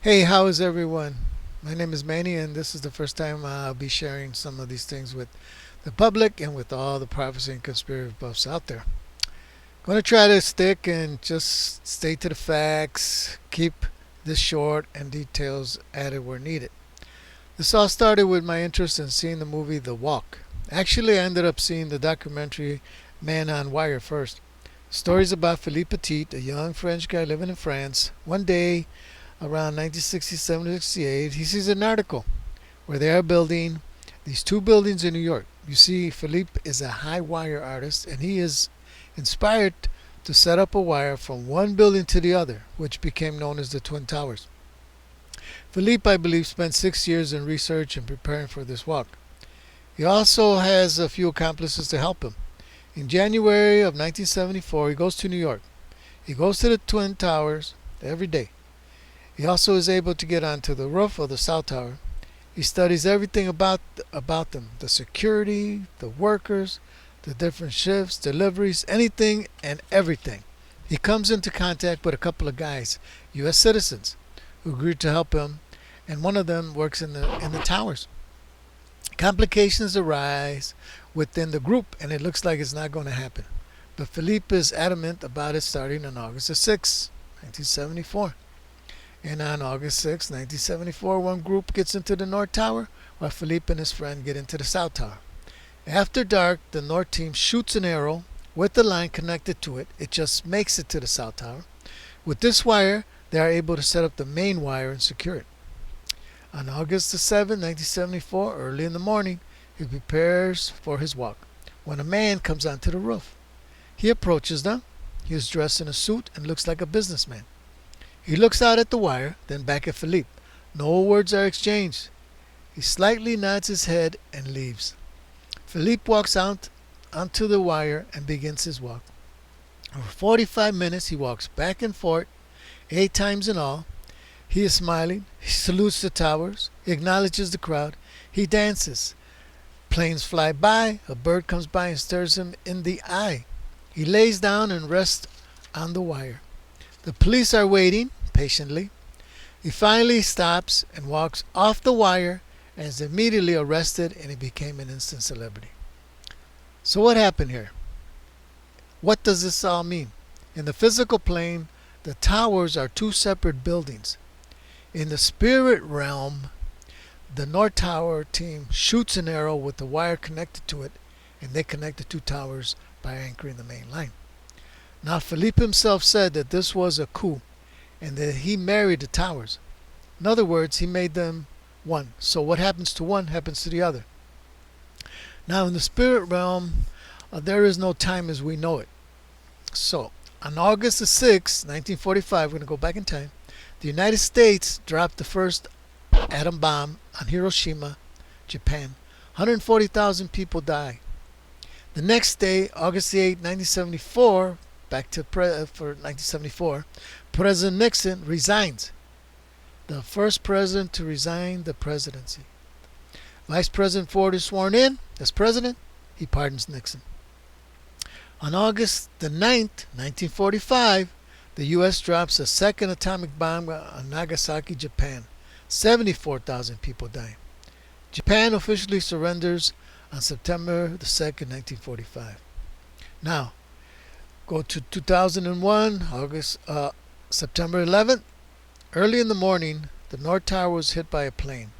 Hey, how is everyone? My name is Manny, and this is the first time I'll be sharing some of these things with the public and with all the prophecy and conspiracy buffs out there. Going to try to stick and just stay to the facts, keep this short, and details added where needed. This all started with my interest in seeing the movie The Walk. Actually, I ended up seeing the documentary Man on Wire first. Stories about Philippe Petit, a young French guy living in France. One day, around 1967 68, he sees an article where they are building these two buildings in New York. You see, Philippe is a high wire artist and he is inspired to set up a wire from one building to the other, which became known as the Twin Towers. Philippe, I believe, spent 6 years in research and preparing for this walk. He also has a few accomplices to help him. In January of 1974, he goes to New York. He goes to the Twin Towers every day. He also is able to get onto the roof of the South Tower. He studies everything about them, the security, the workers, the different shifts, deliveries, anything and everything. He comes into contact with a couple of guys, U.S. citizens, who agreed to help him, and one of them works in the towers. Complications arise within the group, and it looks like it's not going to happen. But Philippe is adamant about it starting on August the 6th, 1974. And on August 6, 1974, one group gets into the North Tower while Philippe and his friend get into the South Tower. After dark, the North team shoots an arrow with the line connected to it. It just makes it to the South Tower. With this wire, they are able to set up the main wire and secure it. On August the 7th, 1974, early in the morning, he prepares for his walk when a man comes onto the roof. He approaches them. He is dressed in a suit and looks like a businessman. He looks out at the wire, then back at Philippe. No words are exchanged. He slightly nods his head and leaves. Philippe walks out onto the wire and begins his walk. For 45 minutes he walks back and forth, 8 times in all. He is smiling. He salutes the towers. He acknowledges the crowd. He dances. Planes fly by. A bird comes by and stares him in the eye. He lays down and rests on the wire. The police are waiting patiently. He finally stops and walks off the wire and is immediately arrested, and he became an instant celebrity. So what happened here? What does this all mean? In the physical plane, the towers are two separate buildings. In the spirit realm, the North Tower team shoots an arrow with the wire connected to it, and they connect the two towers by anchoring the main line. Now, Philippe himself said that this was a coup and that he married the towers. In other words, he made them one. So what happens to one happens to the other. Now, in the spirit realm, there is no time as we know it. So, on August the 6th, 1945, we're going to go back in time, the United States dropped the first atom bomb on Hiroshima, Japan. 140,000 people die. The next day, August the 8th, 1974, back to for 1974, President Nixon resigns. The first president to resign the presidency. Vice President Ford is sworn in as president. He pardons Nixon. On August the 9th, 1945, the U.S. drops a second atomic bomb on Nagasaki, Japan. 74,000 people die. Japan officially surrenders on September the 2nd, 1945. Now, go to 2001, September 11th. Early in the morning, the North Tower was hit by a plane.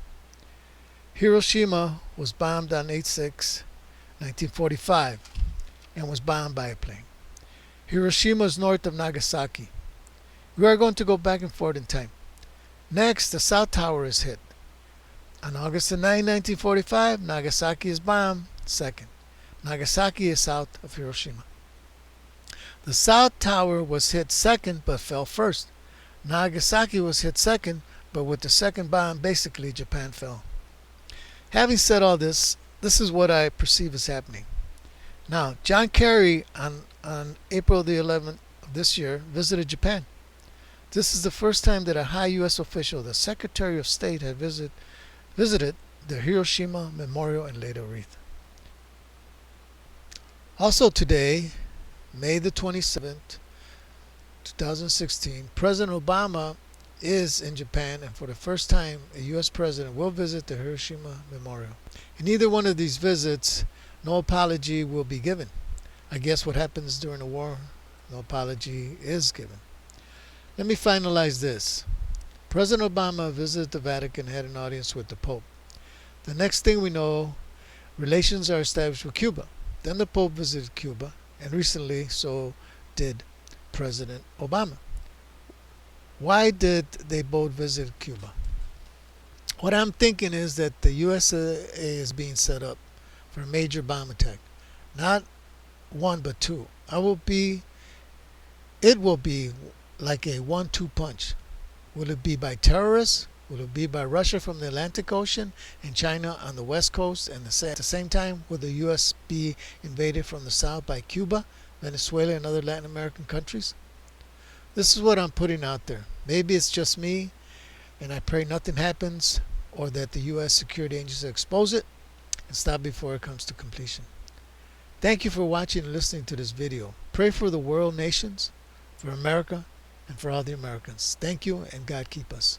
Hiroshima was bombed on 8/6, 1945, and was bombed by a plane. Hiroshima is north of Nagasaki. We are going to go back and forth in time. Next, the South Tower is hit. On August 9, 1945, Nagasaki is bombed. Second, Nagasaki is south of Hiroshima. The South Tower was hit second but fell first. Nagasaki was hit second, but with the second bomb, basically Japan fell. Having said all this, this is what I perceive as happening. Now, John Kerry on April the 11th of this year visited Japan. This is the first time that a high U.S. official, the Secretary of State, had visited the Hiroshima Memorial and laid a wreath. Also today, May the 27th, 2016, President Obama is in Japan, and for the first time, a U.S. president will visit the Hiroshima Memorial. In either one of these visits, no apology will be given. I guess what happens during a war, no apology is given. Let me finalize this. President Obama visited the Vatican and had an audience with the Pope. The next thing we know, relations are established with Cuba. Then the Pope visited Cuba, and recently so did President Obama. Why did they both visit Cuba? What I'm thinking is that the USA is being set up for a major bomb attack. Not one, but two. It will be like a 1-2 punch. Will it be by terrorists? Will it be by Russia from the Atlantic Ocean and China on the west coast? And at the same time, will the U.S. be invaded from the south by Cuba, Venezuela, and other Latin American countries? This is what I'm putting out there. Maybe it's just me, and I pray nothing happens, or that the U.S. security agencies expose it and stop before it comes to completion. Thank you for watching and listening to this video. Pray for the world nations, for America, and for all the Americans. Thank you, and God keep us.